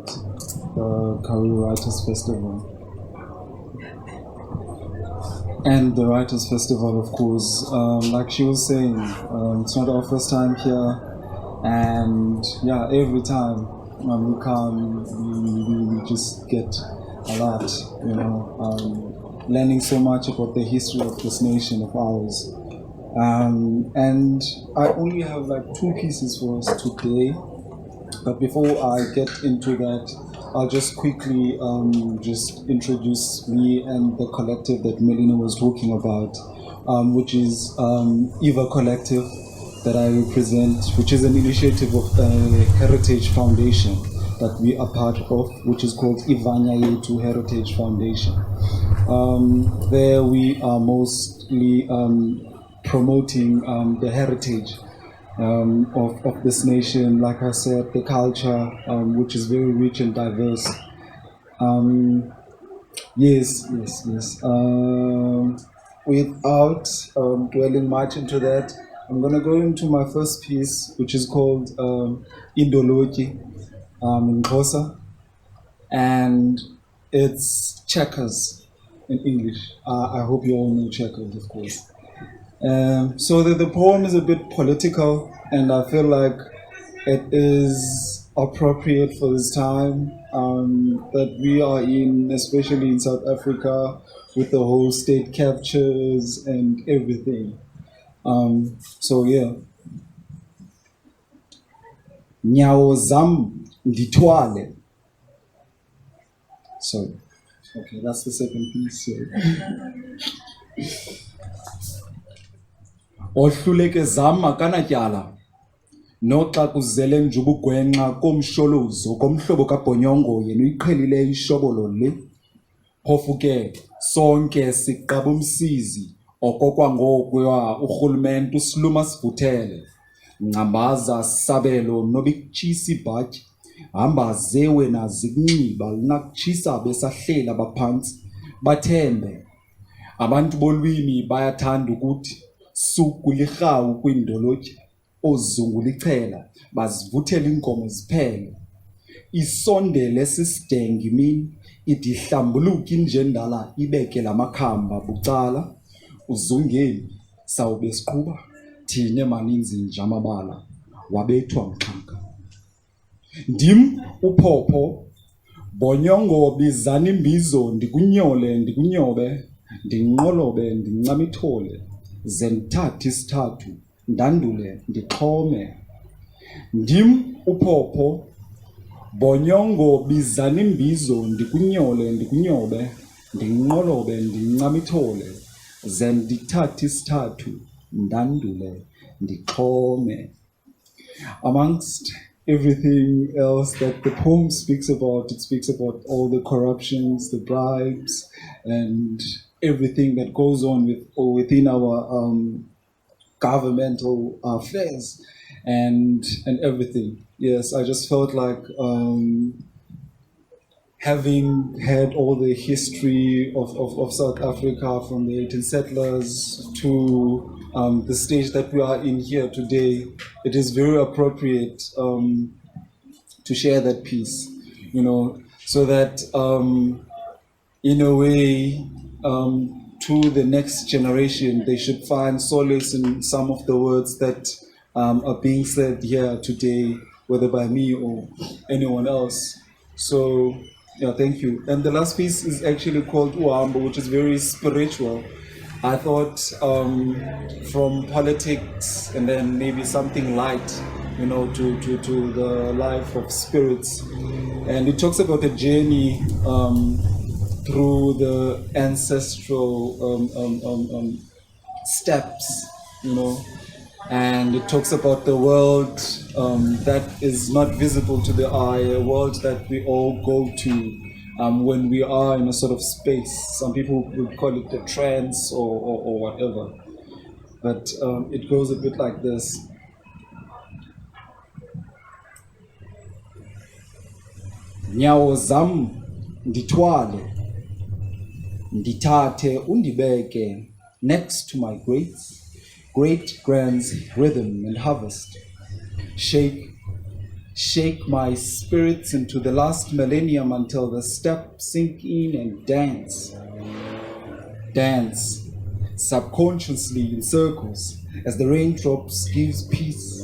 the Karoo Writers Festival. And the Writers Festival, of course, like she was saying, it's not our first time here. And yeah, every time we come, we just get a lot, learning so much about the history of this nation of ours. And I only have like 2 pieces for us today. But before I get into that, I'll just quickly just introduce me and the collective that Melina was talking about, which is Eva Collective that I represent, which is an initiative of the Heritage Foundation that we are part of, which is called Ivanya Yetu Heritage Foundation. There we are mostly promoting the heritage of this nation, like I said, the culture, which is very rich and diverse. Yes. Without dwelling much into that, I'm going to go into my first piece, which is called Indoloki in Xhosa, and it's checkers in English. I hope you all know checkers, of course. So the poem is a bit political, and I feel like it is appropriate for this time that we are in, especially in South Africa, with the whole state captures and everything. So yeah. Nyawo zam ndithwale. Sorry. Okay, that's the second piece. Ohluleke zama kanatyala noxa kuzele njubugwenxa komsholozo komhlobo kabhonyongo yena uyiqhelileyo ishobolo le phofu ke sonke siqaba umsizi okokwangokwa urhulumente usiluma sivuthele ngcambaza sabelo nobikutshisa ibhatyi hamba zewe nazikunxiba linakutshisa besahlela baphantsi bathembe abantu bolwimi bayathanda ukuthi suku lirhawu kwindolotyi ozungula ichela bazivuthela inkomo ziphele isondele sisidenge imini ithi ihlambuluke injendala ibeke lamakhamba bucala uzungeni sawube siqhuba thine maninzi nje amabala wabethwa mxhaka ndim uphopho bonyongo bizana imbizo ndikunyobe ndinqolobe ndincamithole zenthathu isithathu ndandule ndixhome ndim uphopho bonyongo bizana imbizo ndikunyobe ndinqolobe ndincamithole zendithathu isithathu ndandule ndixhome. Amongst everything else that the poem speaks about, it speaks about all the corruptions, the bribes, and everything that goes on within our governmental affairs and everything. Yes, I just felt like having had all the history of South Africa from the 18 settlers to the stage that we are in here today, it is very appropriate to share that piece, so that in a way, to the next generation, they should find solace in some of the words that are being said here today, whether by me or anyone else. So, yeah, thank you. And the last piece is actually called Uhambo, which is very spiritual. I thought from politics and then maybe something light, to the life of spirits. And it talks about a journey through the ancestral steps, and it talks about the world that is not visible to the eye, a world that we all go to when we are in a sort of space. Some people would call it a trance or whatever, but it goes a bit like this. Nyawo zam ndithwale ndithathe undibeke next to my great grands rhythm and harvest. Shake Shake my spirits into the last millennium until the steps sink in and dance. Dance subconsciously in circles as the raindrops gives peace.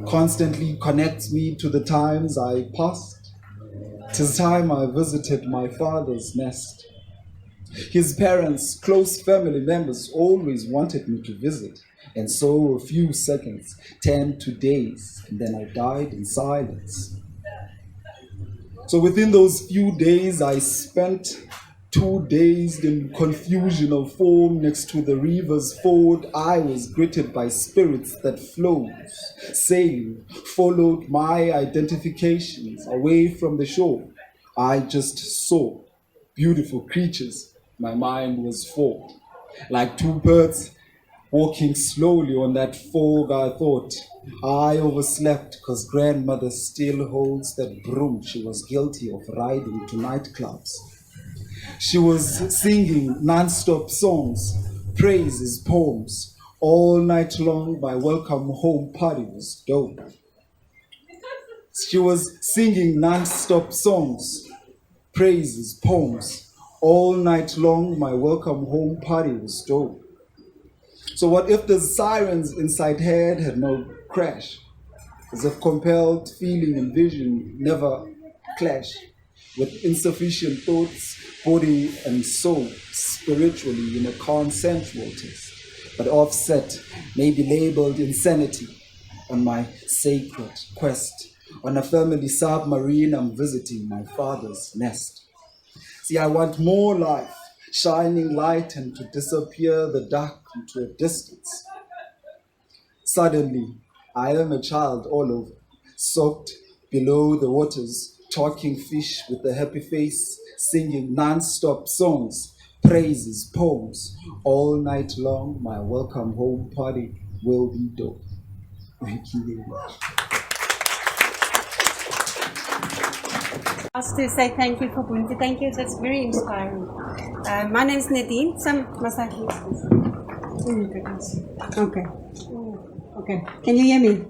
Constantly connects me to the times I passed. 'Tis time I visited my father's nest. His parents, close family members, always wanted me to visit. And so a few seconds turned to days, and then I died in silence. So within those few days, I spent 2 days in confusion of form next to the river's ford. I was greeted by spirits that flows, sailing, followed my identifications away from the shore. I just saw beautiful creatures my mind was full. Like two birds walking slowly on that fog, I thought I overslept because grandmother still holds that broom she was guilty of riding to nightclubs. She was singing non-stop songs, praises, poems, all night long. My welcome home party was dope. She was singing non-stop songs, praises, poems, all night long. My welcome home party was dope. So what if the sirens inside head had no crash? As if compelled feeling and vision never clash, with insufficient thoughts, body and soul, spiritually in a consensual test, but offset, may be labeled insanity. On my sacred quest, on a family submarine, I'm visiting my father's nest. See, I want more life, shining light, and to disappear the dark into a distance. Suddenly, I am a child all over, soaked below the waters, talking fish with a happy face, singing non-stop songs, praises, poems, all night long. My welcome home party will be dope. Thank you very much. Just to say thank you for Bunty. Thank you. That's very inspiring. My name is Nadine. Some massage. Okay. Okay. Can you hear me?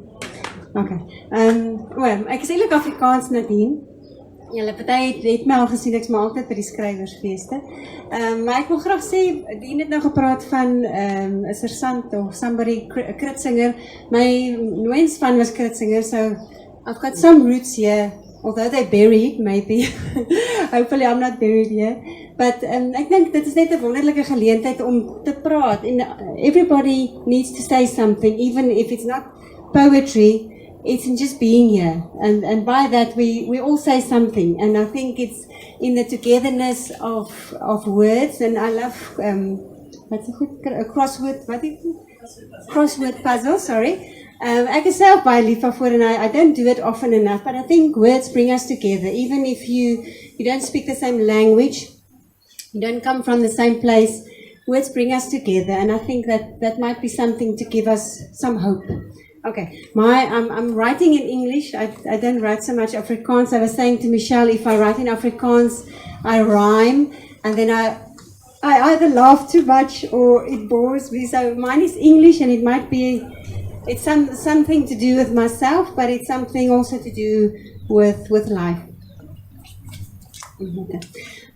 Okay. Well, ek is eintlik Afrikaans, Nadine. Julle party het my al gesien, ek's maar altyd by die skrywersfeeste. Maar ek wil graag sê, Dien het nou gepraat van 'n sergeant of somebody, 'n kritsinger. My nooienspan was kritsinger, so I've got some roots here, although they're buried, maybe. Hopefully I'm not buried here. But ek dink dit is net 'n wonderlike geleentheid om te praat. And everybody needs to say something, even if it's not poetry. It's in just being here, and by that we all say something, and I think it's in the togetherness of words, and I love what's a crossword, crossword puzzle, sorry. Ek is self baie lief daarvoor, and I don't do it often enough, but I think words bring us together, even if you don't speak the same language, you don't come from the same place, words bring us together, and I think that might be something to give us some hope. Okay, I'm writing in English. I don't write so much Afrikaans. I was saying to Michelle, if I write in Afrikaans, I rhyme, and then I either laugh too much or it bores me. So mine is English, and it might be, it's something to do with myself, but it's something also to do with life.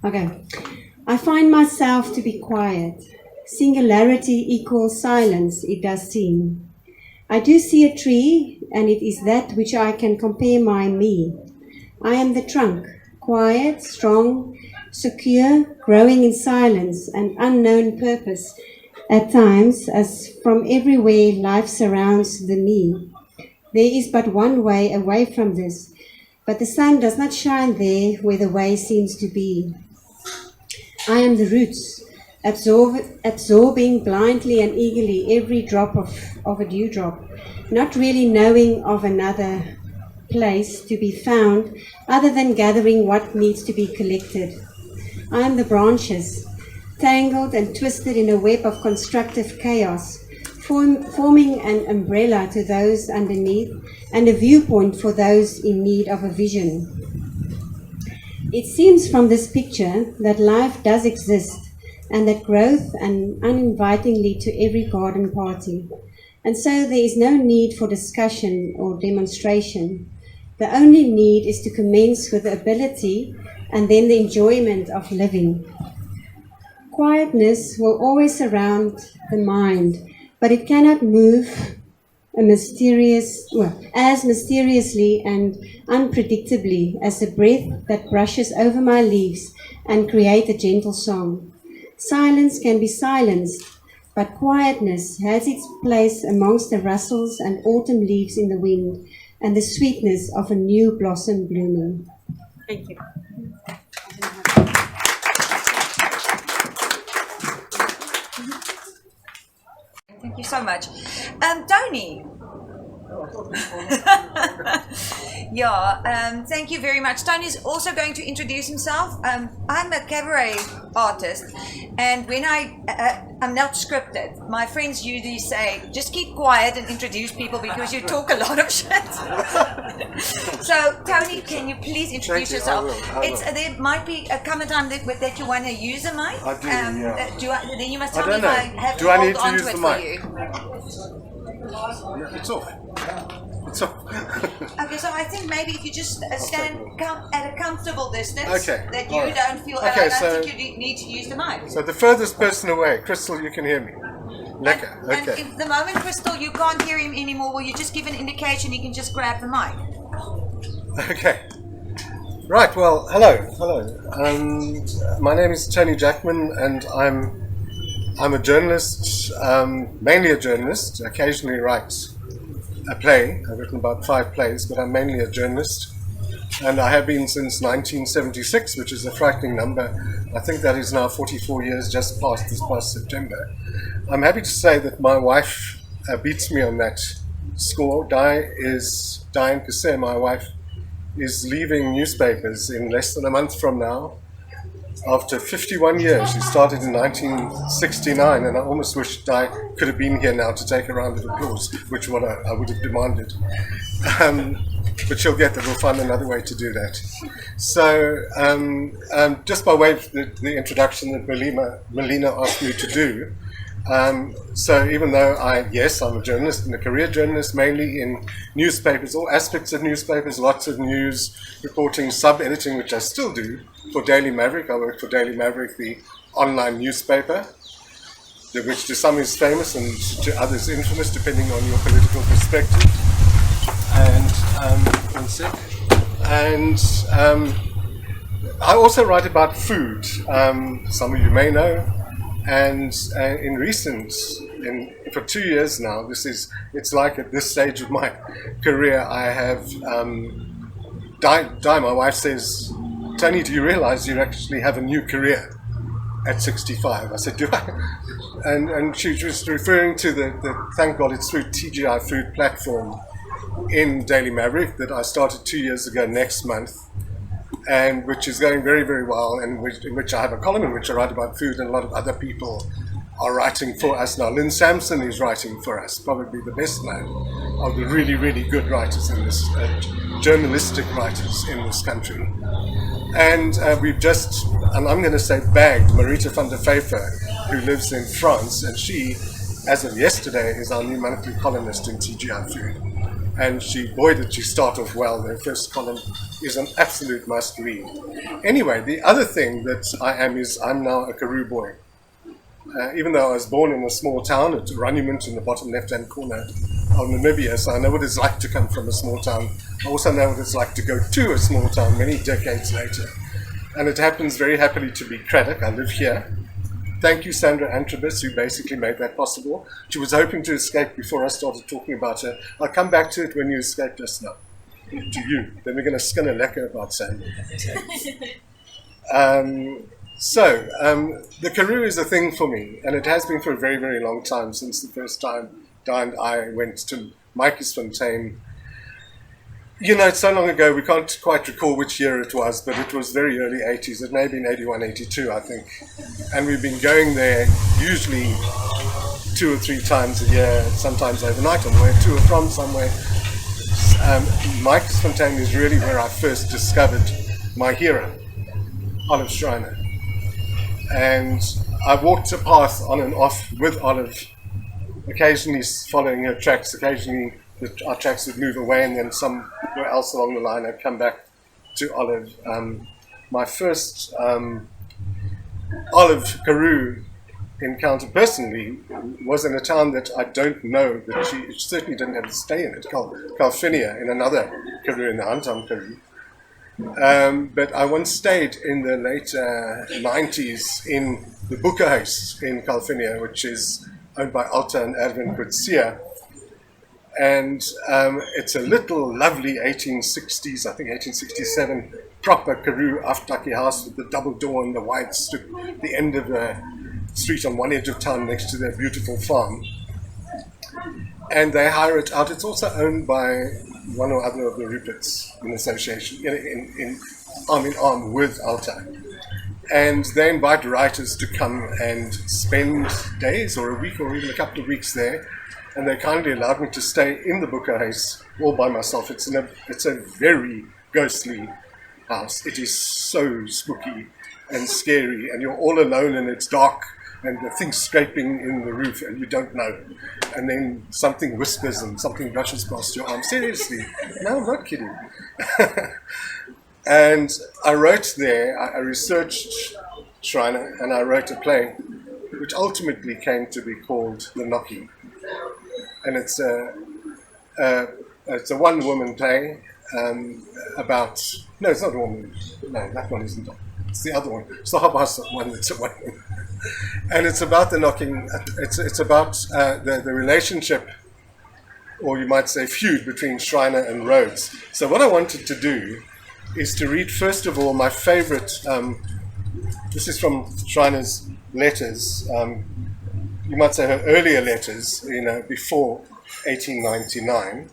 Okay, I find myself to be quiet. Singularity equals silence, it does seem. I do see a tree, and it is that which I can compare my me. I am the trunk, quiet, strong, secure, growing in silence and unknown purpose at times, as from everywhere life surrounds the me. There is but one way away from this, but the sun does not shine there where the way seems to be. I am the roots, absorbing blindly and eagerly every drop of a dewdrop, not really knowing of another place to be found other than gathering what needs to be collected. I am the branches, tangled and twisted in a web of constructive chaos, forming an umbrella to those underneath and a viewpoint for those in need of a vision. It seems from this picture that life does exist, and that growth and uninvitingly to every garden party. And so there is no need for discussion or demonstration. The only need is to commence with the ability and then the enjoyment of living. Quietness will always surround the mind, but it cannot move as mysteriously and unpredictably as the breath that brushes over my leaves and create a gentle song. Silence can be silenced, but quietness has its place amongst the rustles and autumn leaves in the wind and the sweetness of a new blossom blooming. Thank you. Thank you so much. Tony. Thank you very much. Tony is also going to introduce himself. I'm a cabaret artist, and when I'm not scripted, my friends usually say, just keep quiet and introduce people because you talk a lot of shit. So, Tony, can you please introduce yourself? I will. There might be come a time that you want to use a mic. I do, yeah. Then you must tell me if I have to Do I hold need to on use to it the for mic? you. Yeah, it's off. It's off. Okay, so I think maybe if you just stand at a comfortable distance, Okay, that you all right. don't feel. Okay, I don't so- think you need to use the mic. So the furthest person away, Crystal, you can hear me. Lekker. And Okay. if the moment, Crystal, you can't hear him anymore, will you just give an indication? You can just grab the mic. Okay. Right. Well, hello. My name is Tony Jackman, and I'm a journalist, mainly a journalist. Occasionally write a play. I've written about 5 plays, but I'm mainly a journalist, and I have been since 1976, which is a frightening number. I think that is now 44 years, just past this past September. I'm happy to say that my wife beats me on that score. Diane Cassay, my wife, is leaving newspapers in less than a month from now. After 51 years, she started in 1969, and I almost wish Di could have been here now to take a round of applause, which what I would have demanded. But she'll get that. We'll find another way to do that. So, just by way of the introduction that Melina asked me to do, so even though I'm a journalist and a career journalist, mainly in newspapers, all aspects of newspapers, lots of news, reporting, sub-editing, which I still do for Daily Maverick. I work for Daily Maverick, the online newspaper, which to some is famous and to others infamous, depending on your political perspective. And one sec. And I also write about food. Some of you may know. And for 2 years now, it's like at this stage of my career, I have, Di, my wife says, Tony, do you realize you actually have a new career at 65? I said, do I? And she was referring to the Thank God It's Food, TGI food platform in Daily Maverick that I started 2 years ago next month, and which is going very, very well, and in which I have a column in which I write about food, and a lot of other people are writing for us now. Lynn Sampson is writing for us, probably the best man of the really, really good writers in this, journalistic writers in this country. And we've just, and I'm going to say bagged, Marita van der Pfeiffer, who lives in France, and she, as of yesterday, is our new monthly columnist in TGI Food. And boy, did she start off well. Their first column is an absolute must read. Anyway, the other thing that I'm now a Karoo boy. Even though I was born in a small town at Runnymede in the bottom left-hand corner of Namibia, so I know what it's like to come from a small town. I also know what it's like to go to a small town many decades later. And it happens very happily to be Craddock. I live here. Thank you, Sandra Antrobus, who basically made that possible. She was hoping to escape before I started talking about her. I'll come back to it when you escape just now. To you. Then we're going to skin a lekker about Sandra. The Karoo is a thing for me, and it has been for a very, very long time, since the first time Di and I went to Mikersfontein. You know, it's so long ago, we can't quite recall which year it was, but it was very early 80s. It may have been 81, 82, I think. And we've been going there usually 2 or 3 times a year, sometimes overnight on the way to or from somewhere. Mikersfontein is really where I first discovered my hero, Olive Schreiner. And I walked a path on and off with Olive, occasionally following her tracks, occasionally our tracks would move away, and then somewhere else along the line I'd come back to Olive. My first Olive Karoo encounter personally was in a town that I don't know, that she certainly didn't have to stay in it, Calfinia, in another Karoo, in the Antam Karoo. But I once stayed in the late 90s in the Boekenhuis in Calfinia, which is owned by Alta and Erwin Kutsia. And it's a little lovely 1860s, I think 1867, proper Karoo aftaki house with the double door and the wide stoep, the end of the street on one edge of town next to their beautiful farm. And they hire it out. It's also owned by one or other of the Ruperts in association, in arm with Alta. And they invite writers to come and spend days or a week or even a couple of weeks there. And they kindly allowed me to stay in the Boekenhuis all by myself. It's a very ghostly house. It is so spooky and scary, and you're all alone and it's dark, and the thing's scraping in the roof and you don't know. And then something whispers and something brushes past your arm. Seriously, no, I'm not kidding. And I wrote there, I researched Shriner, and I wrote a play which ultimately came to be called The Knocking. And it's a one-woman play about... No, it's not a woman. No, that one isn't. It's the other one. It's the Habasa one that's a woman. And it's about the knocking. It's about the relationship, or you might say feud, between Shriner and Rhodes. So what I wanted to do is to read, first of all, my favorite... this is from Shriner's letters. You might say her earlier letters, before 1899.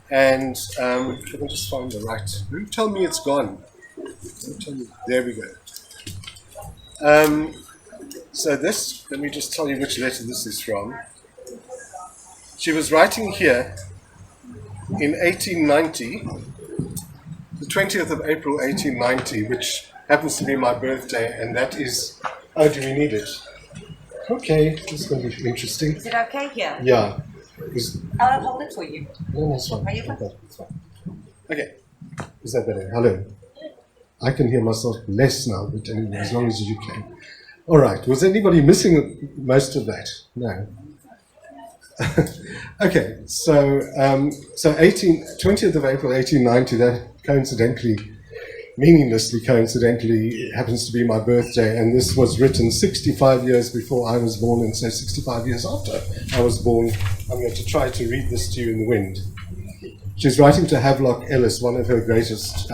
And let me just find the right. Don't tell me it's gone. Don't tell me. There we go. So this, let me just tell you which letter this is from. She was writing here in 1890, the 20th of April 1890, which happens to be my birthday, and that is... Oh, do we need it? Okay, this is going to be interesting. Is it okay here? Yeah. I'll hold it for you. No, that's fine. Are you fine? Okay, that's fine. Okay. Is that better? Hello. I can hear myself less now, but anyway, as long as you can. All right. Was anybody missing most of that? No. Okay. So, 20th of April, 1890. That meaninglessly coincidentally, happens to be my birthday, and this was written 65 years before I was born, and so 65 years after I was born. I'm going to try to read this to you in the wind. She's writing to Havelock Ellis, one of her greatest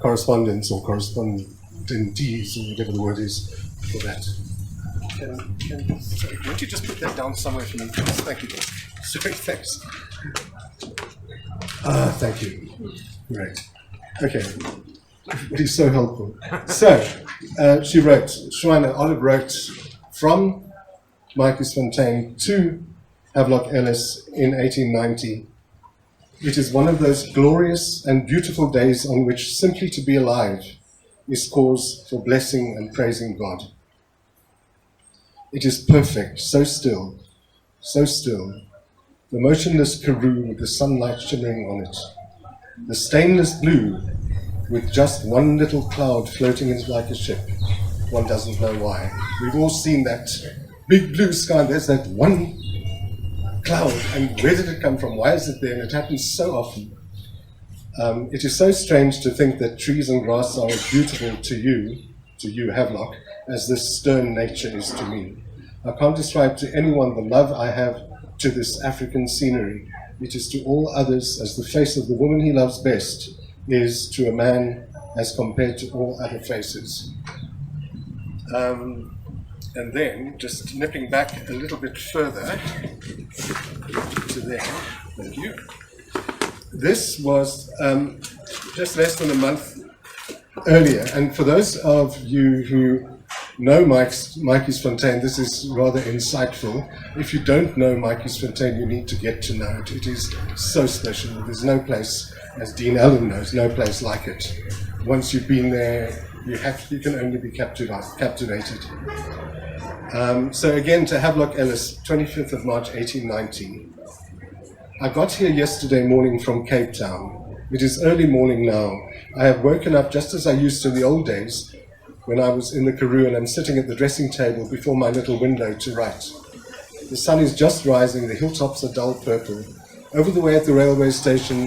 correspondents or correspondentees, or whatever the word is for that. Sorry, won't you just put that down somewhere for me, please? Thank you. Sorry, thanks. Thank you. Great. Okay. It is so helpful. So, she wrote, Olive wrote from Fontaine to Havelock Ellis in 1890. It is one of those glorious and beautiful days on which simply to be alive is cause for blessing and praising God. It is perfect, so still, the motionless Karoo with the sunlight shimmering on it, the stainless blue with just one little cloud floating in like a ship. One doesn't know why. We've all seen that big blue sky. There's that one cloud, and where did it come from? Why is it there? And it happens so often. It is so strange to think that trees and grass are as beautiful to you, Havelock, as this stern nature is to me. I can't describe to anyone the love I have to this African scenery. It is to all others as the face of the woman he loves best is to a man as compared to all other faces. And then, just nipping back a little bit further to there, thank you. This was just less than a month earlier, and for those of you who know Mikey's Fontaine, this is rather insightful. If you don't know Mikey's Fontaine, you need to get to know it. It is so special. There's no place, as Dean Allen knows, no place like it. Once you've been there, you can only be captivated. So again, to Havelock Ellis, 25th of March, 1890. I got here yesterday morning from Cape Town. It is early morning now. I have woken up just as I used to in the old days when I was in the Karoo, and I'm sitting at the dressing table before my little window to write. The sun is just rising, the hilltops are dull purple. Over the way at the railway station,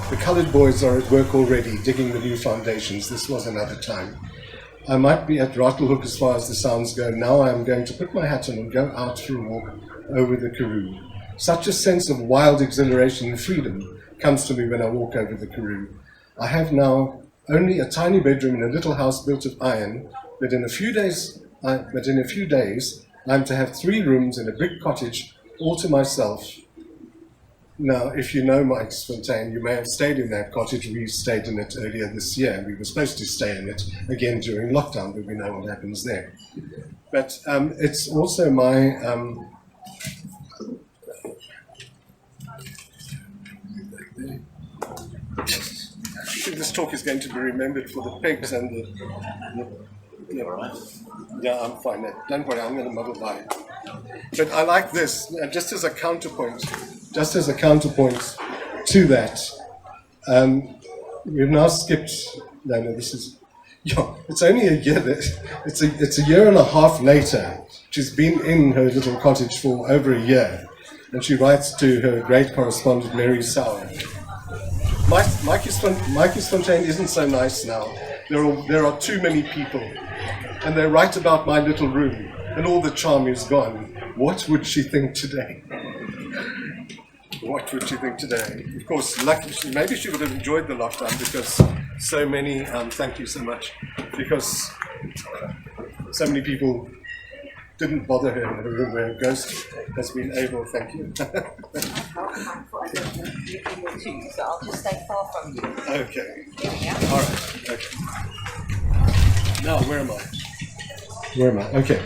the coloured boys are at work already, digging the new foundations. This was another time. I might be at Rattelhoek as far as the sounds go. Now I am going to put my hat on and go out for a walk over the Karoo. Such a sense of wild exhilaration and freedom comes to me when I walk over the Karoo. I have now only a tiny bedroom in a little house built of iron, but in a few days I'm to have 3 rooms in a brick cottage all to myself. Now, if you know Mike Fontaine, you may have stayed in that cottage. We stayed in it earlier this year. We were supposed to stay in it again during lockdown, but we know what happens there. But it's also my... I think this talk is going to be remembered for the pigs and yeah, I'm fine. Don't worry, I'm going to muddle by it. But I like this, just as a counterpoint to that. We've now skipped. No, this is. Yeah, it's only a year. It's a year and a half later. She's been in her little cottage for over a year, and she writes to her great correspondent Mary Sauer. Marcus Fontaine isn't so nice now. There are too many people, and they write about my little room, and all the charm is gone. What would she think today? What would she think today? Of course, maybe she would have enjoyed the lockdown because so many. Thank you so much, because so many people didn't bother her in her room where a ghost has been able. Thank you. So I'll just stay far from you. Okay. There we go. All right. Okay. Now, where am I? Okay.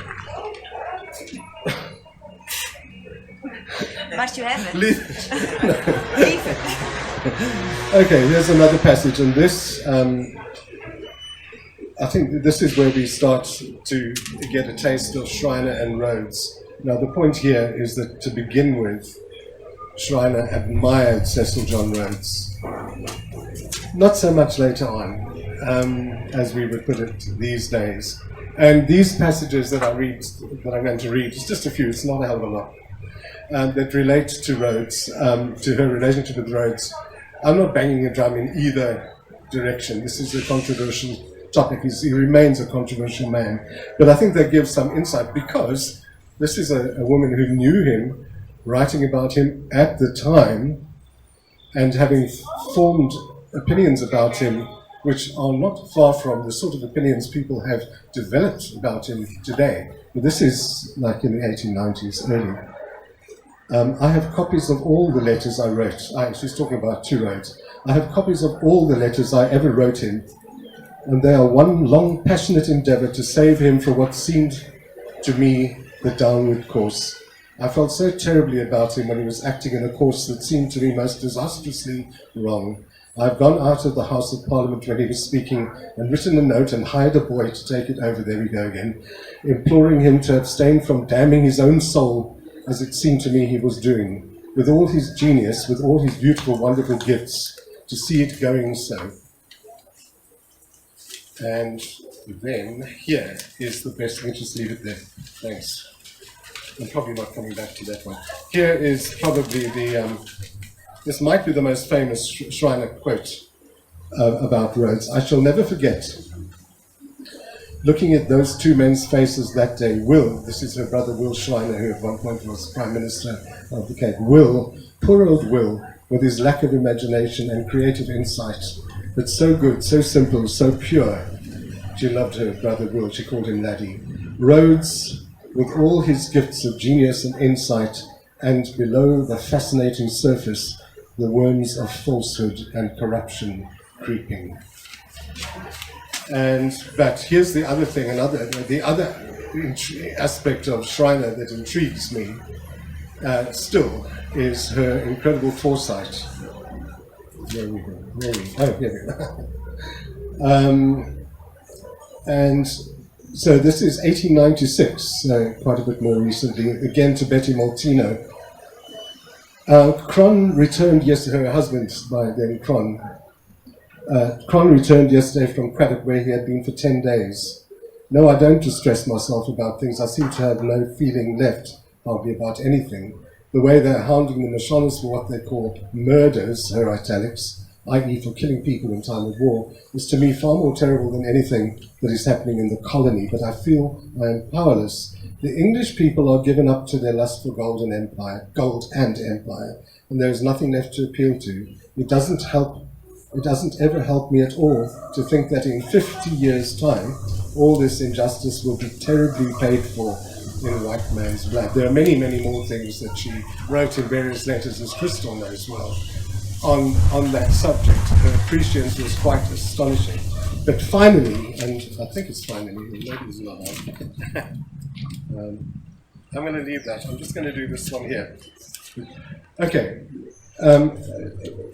Must you have it? Leave it. Leave it. Okay, here's another passage, and this, I think this is where we start to get a taste of Schreiner and Rhodes. Now, the point here is that to begin with, Schreiner admired Cecil John Rhodes. Not so much later on, as we would put it these days. And these passages that I'm going to read, it's just a few, it's not a hell of a lot, that relate to Rhodes, to her relationship with Rhodes. I'm not banging a drum in either direction. This is a controversial topic. He remains a controversial man. But I think that gives some insight, because this is a woman who knew him, writing about him at the time, and having formed opinions about him which are not far from the sort of opinions people have developed about him today. But this is like in the 1890s, early. I have copies of all the letters I wrote. She's talking about two Rhodes. I have copies of all the letters I ever wrote him, and they are one long, passionate endeavor to save him from what seemed to me the downward course. I felt so terribly about him when he was acting in a course that seemed to me most disastrously wrong. I have gone out of the House of Parliament when he was speaking and written a note and hired a boy to take it over, there we go again, imploring him to abstain from damning his own soul, as it seemed to me he was doing, with all his genius, with all his beautiful, wonderful gifts, to see it going so. And then here is the best. Let me just leave it there. Thanks. I'm probably not coming back to that one. Here is probably this might be the most famous Schreiner quote about Rhodes. I shall never forget looking at those two men's faces that day. Will, this is her brother Will Schreiner, who at one point was Prime Minister of the Cape. Will, poor old Will, with his lack of imagination and creative insight, but so good, so simple, so pure. She loved her brother Will, she called him Laddie. Rhodes, with all his gifts of genius and insight, and below the fascinating surface, the worms of falsehood and corruption creeping. But here's the other thing, the other aspect of Schreiner that intrigues me still is her incredible foresight. There we go. Oh, here we go. And so this is 1896, quite a bit more recently, again to Betty Maltino. Cron returned yesterday, her husband by then, Cron returned yesterday from Craddock where he had been for 10 days. No, I don't distress myself about things. I seem to have no feeling left, hardly about anything. The way they're hounding the Mashonas for what they call murders, her italics, i.e. for killing people in time of war, is to me far more terrible than anything that is happening in the colony. But I feel I am powerless. The English people are given up to their lust for gold and empire, and there is nothing left to appeal to. It doesn't ever help me at all to think that in 50 years' time, all this injustice will be terribly paid for in a white man's blood. There are many, many more things that she wrote in various letters, as Crystal knows well, on that subject. Her prescience was quite astonishing. But finally, and I think it's finally, nobody's not on. I'm going to leave that. I'm just going to do this one here. Okay.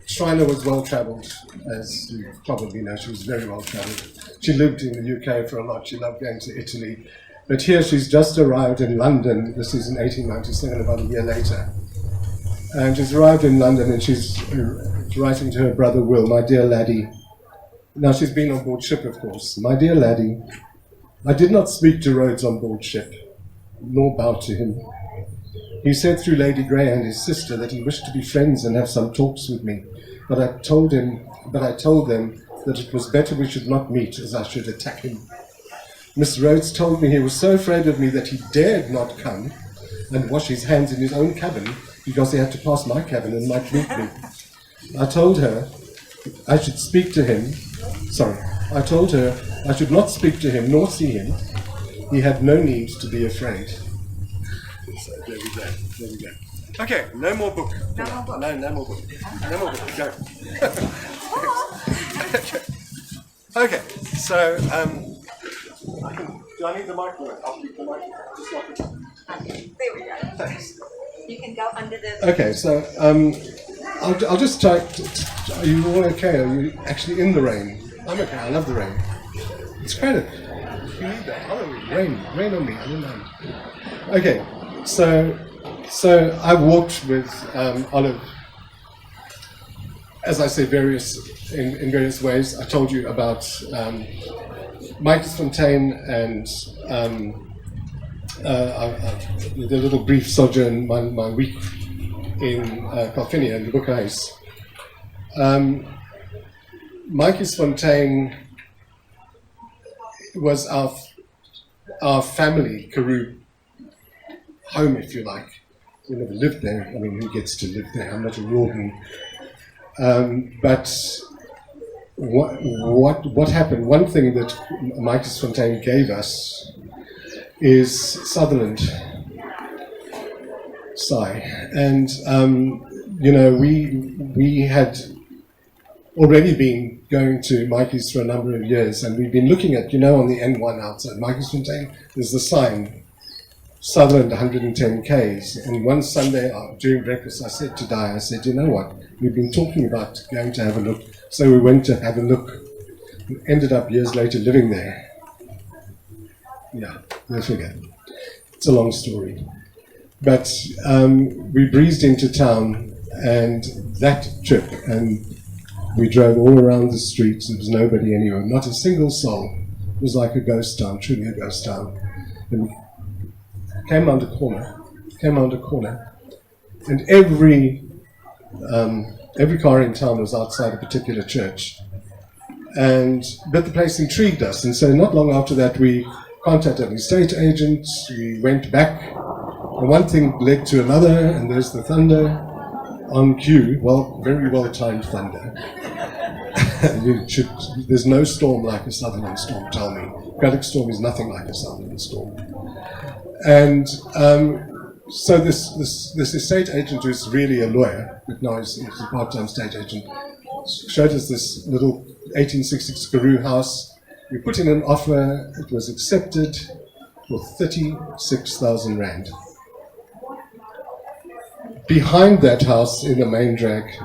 Shriner was well-travelled, as you probably know. She was very well-travelled. She lived in the UK for a lot. She loved going to Italy. But here she's just arrived in London. This is in 1897, about a year later. And she's arrived in London and she's writing to her brother Will, "My dear laddie." Now she's been on board ship, of course. "My dear laddie, I did not speak to Rhodes on board ship, nor bow to him. He said through Lady Grey and his sister that he wished to be friends and have some talks with me. But I told them that it was better we should not meet, as I should attack him. Miss Rhodes told me he was so afraid of me that he dared not come and wash his hands in his own cabin because he had to pass my cabin and might meet me. I told her I should speak to him. I told her I should not speak to him nor see him. He had no need to be afraid." So there we go. Okay, no more book. No more book. No more book. No more book. Go. Okay, so do I need the microphone? I'll keep the microphone. Just like it. Okay, there we go. Thanks. You can go under the... Okay, so I'll just try. Are you all okay? Are you actually in the rain? I'm okay. I love the rain. It's kind of. You need that. Rain on me. I don't mind. Okay, so I walked with Olive, as I say, in various ways. I told you about Michael's Fontaine and the little brief sojourn, my week in Calvinia in the Book House. Michael's Fontaine was our family, Karoo home, if you like. We never lived there. I mean, who gets to live there? I'm not a Rawdon. But what happened? One thing that Michael's Fontaine gave us is Sutherland. And we had already been going to Mikey's for a number of years, and we've been looking at, on the N1 outside Mikey's Fontaine, there's the sign, Sutherland 110 Ks. And one Sunday during breakfast, I said to Di, you know what, we've been talking about going to have a look. So we went to have a look. We ended up years later living there. Yeah, go figure. It's a long story. But we breezed into town, and that trip, and we drove all around the streets. There was nobody anywhere, not a single soul. It was like a ghost town, truly a ghost town. And we came round a corner, and every car in town was outside a particular church. But the place intrigued us, and so not long after that we contacted an estate agent. We went back, and one thing led to another, and there's the thunder on cue. Well, very well timed thunder. There's no storm like a Sutherland storm, tell me. Craddock storm is nothing like a Sutherland storm. And so this estate agent, who's really a lawyer, but now he's a part-time estate agent, showed us this little 1866 Karoo house. We put in an offer. It was accepted for 36,000 rand. Behind that house, in the main drag,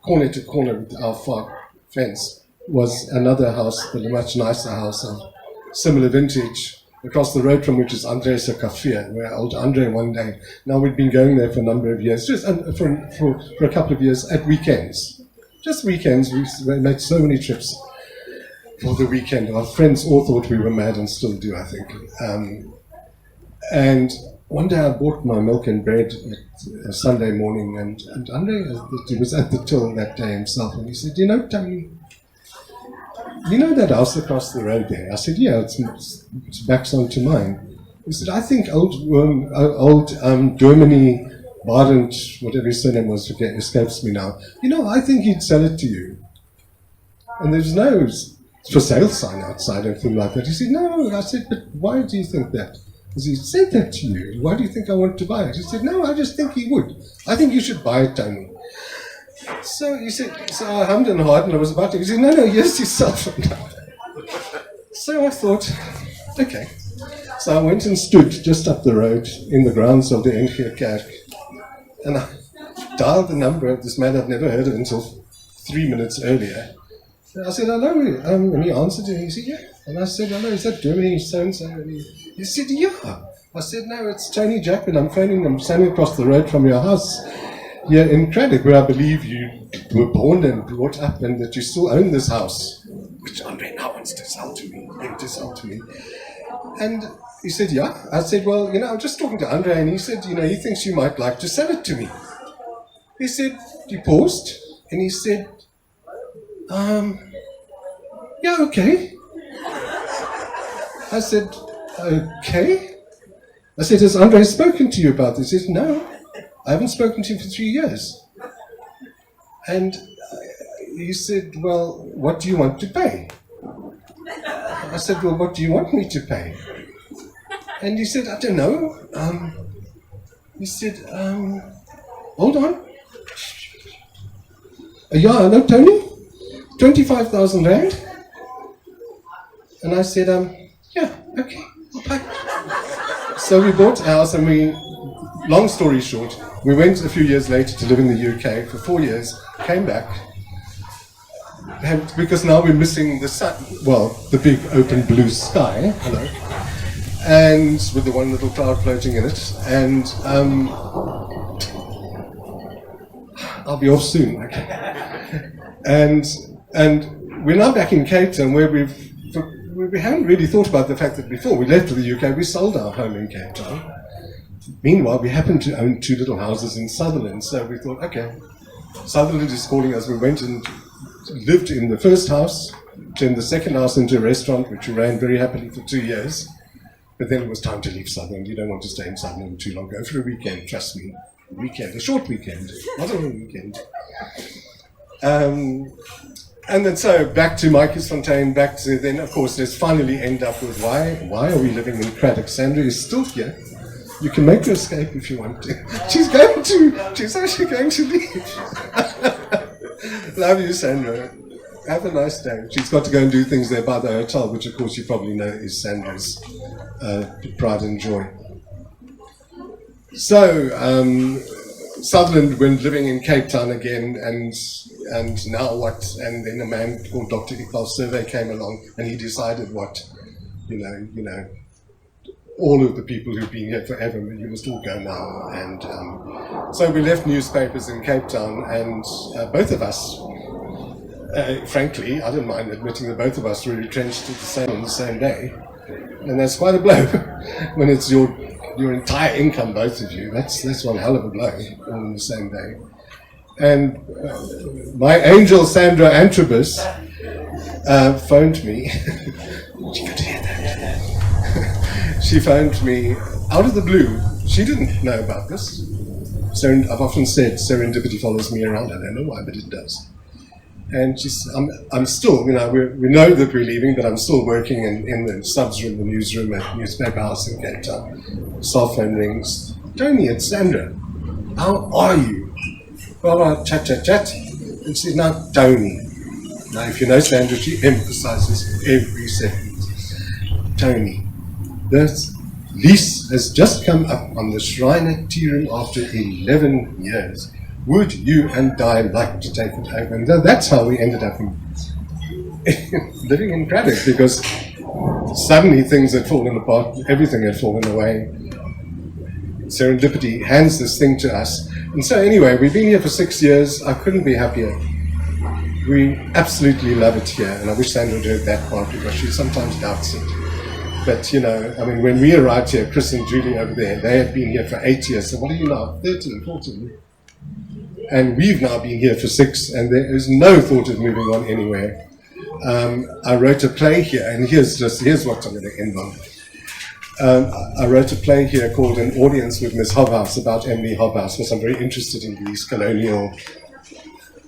corner to corner with our far fence, was another house, but a much nicer house of similar vintage. across the road from which is Andre's Café, where old Andre one day, now we'd been going there for a number of years, just for a couple of years at weekends. Just weekends, we made so many trips for the weekend. Our friends all thought we were mad and still do, I think. And one day I bought my milk and bread at a Sunday morning, and Andre was at the till that day himself, and he said, you know, Tony, you know that house across the road there? I said, yeah, it's backs onto mine. He said, I think old Germany, Barent, whatever his surname was, escapes me now. You know, I think he'd sell it to you. And there's no for sale sign outside or anything like that. He said, no. I said, but why do you think that? Because he said that to you. Why do you think I want to buy it? He said, no, I just think he would. I think you should buy it, Tony. So he said, so I hummed and hawed and I was about to. He said, no, yes, yourself. So I thought, okay. So I went and stood just up the road in the grounds of the NG Kerk. And I dialed the number of this man I'd never heard of until 3 minutes earlier. And I said, hello, and he answered and he said, yeah. And I said, hello, is that Germany so-and-so? And he said, yeah. I said, no, it's Tony Jackman. I'm phoning them, standing across the road from your house here in Craddock, where I believe you were born and brought up and that you still own this house, which Andre now wants to sell to me. And he said, yeah. I said, well, you know, I'm just talking to Andre, and he said, you know, he thinks you might like to sell it to me. He said, he paused, and he said, yeah, okay. I said, okay. I said, has Andre spoken to you about this? He said, no, I haven't spoken to him for 3 years. And he said, well, what do you want to pay? I said, well, what do you want me to pay? And he said, I don't know. He said, hold on. Yeah, hello, Tony? 25,000 rand? And I said, yeah, okay, I'll pay. So we bought a house, and long story short, we went a few years later to live in the UK for 4 years, came back, because now we're missing the sun, well, the big open blue sky, hello, and with the one little cloud floating in it, and I'll be off soon, okay. And we're now back in Cape Town, where we haven't really thought about the fact that before we left for the UK, we sold our home in Cape Town. Meanwhile, we happened to own 2 little houses in Sutherland, so we thought, okay, Sutherland is calling us. We went and lived in the first house, turned the second house into a restaurant, which we ran very happily for 2 years. But then it was time to leave Sutherland. You don't want to stay in Sutherland too long. Go for a weekend, trust me. A weekend, a short weekend, not a long weekend. And then so back to Maikiesfontein, back to then, of course, let's finally end up with why are we living in Craddock? Sandra is still here. You can make her escape if you want to. She's actually going to leave. Love you, Sandra. Have a nice day. She's got to go and do things there by the hotel, which of course you probably know is Sandra's pride and joy. So, Sutherland went living in Cape Town again, and now what? And then a man called Dr. Iqbal Survey came along, and he decided what, you know, all of the people who've been here forever, you must all go now. And so we left newspapers in Cape Town, and both of us, frankly, I don't mind admitting that both of us were retrenched on the same day. And that's quite a blow when it's your entire income, both of you. That's one hell of a blow on the same day. And my angel Sandra Antrobus phoned me. She could hear that. She phoned me out of the blue. She didn't know about this. I've often said serendipity follows me around. I don't know why, but it does. And I'm still, we know that we're leaving, but I'm still working in the subs room, the newsroom at Newspaper House in Cape Town. Cell phone rings. Tony, it's Sandra. How are you? Well, chat. And she said, now, Tony. Now, if you know Sandra, she emphasizes every second. Tony, this lease has just come up on the Shrine Tea Room after 11 years. Would you and I like to take it over? And that's how we ended up living in Craddock, because suddenly things had fallen apart, everything had fallen away. Serendipity hands this thing to us. And so anyway, we've been here for 6 years. I couldn't be happier. We absolutely love it here, and I wish Sandra had heard that part because she sometimes doubts it. But, you know, I mean, when we arrived here, Chris and Julie over there, they had been here for 8 years. So what are you now? 13, 14? And we've now been here for 6, and there is no thought of moving on anywhere. I wrote a play here, and here's what I'm going to end on. I wrote a play here called An Audience with Miss Hobhouse about Emily Hobhouse, because I'm very interested in these colonial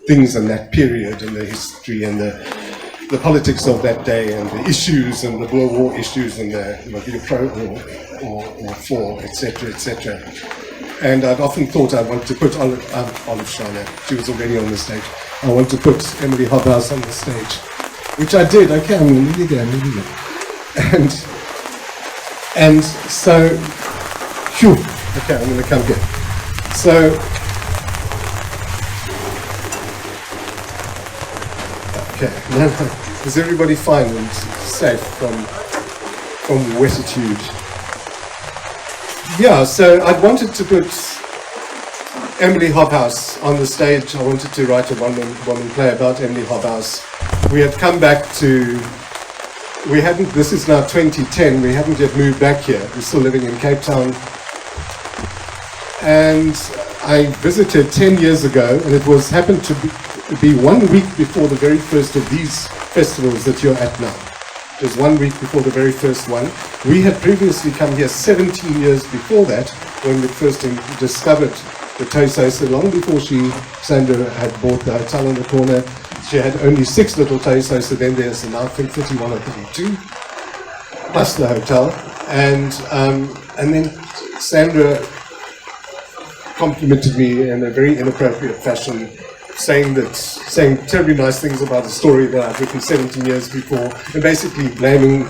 things in that period and the history and the politics of that day and the issues and the Boer War issues and whether you're pro or for, etc., etc. And I'd often thought I wanted to put Olive Schreiner, she was already on the stage. I want to put Emily Hobhouse on the stage, which I did. Okay, I'm going to leave it again. And so, phew, okay, I'm going to come here. So, okay, is everybody fine and safe from wettitude? Yeah, so I wanted to put Emily Hobhouse on the stage. I wanted to write a one-man play about Emily Hobhouse. We had come back to, this is now 2010, we hadn't yet moved back here. We're still living in Cape Town. And I visited 10 years ago, and it happened to be 1 week before the very first of these festivals that you're at now. It was 1 week before the very first one. We had previously come here 17 years before that, when we first discovered the Toysosa, long before Sandra had bought the hotel on the corner. She had only 6 little Toysosa, then there's now I think 31 or 32, plus the hotel. And then Sandra complimented me in a very inappropriate fashion, saying terribly nice things about a story that I'd written 17 years before, and basically blaming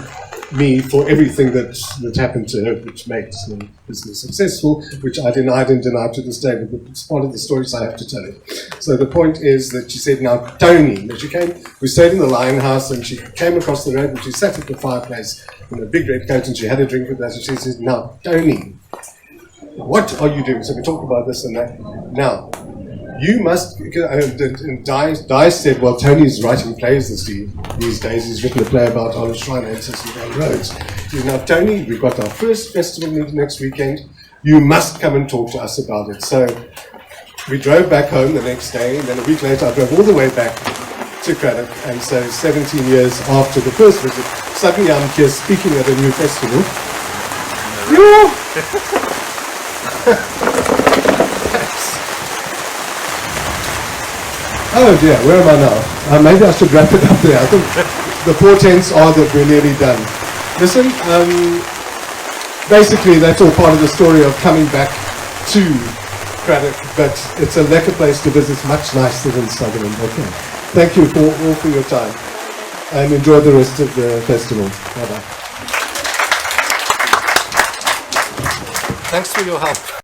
me for everything that happened to her, which made the business successful, which I denied and denied to this day, but it's part of the story, so I have to tell it. So the point is that she said, now Tony, we stayed in the Lion House, and she came across the road and she sat at the fireplace in a big red coat and she had a drink with us, and she said, now Tony, what are you doing? So we talked about this and that. Now, you must, and Di said, well, Tony's writing plays these days. He's written a play about Olive Schreiner and Cecil Van Rhodes. He said, now, Tony, we've got our first festival next weekend. You must come and talk to us about it. So we drove back home the next day, and then a week later I drove all the way back to Craddock. And so 17 years after the first visit, suddenly I'm here speaking at a new festival. Oh dear, where am I now? Maybe I should wrap it up there. I think the portents are that we're nearly done. Listen, basically that's all part of the story of coming back to Craddock, but it's a lekker place to visit, much nicer than Sutherland. Okay. Thank you all for your time, and enjoy the rest of the festival. Bye-bye. Thanks for your help.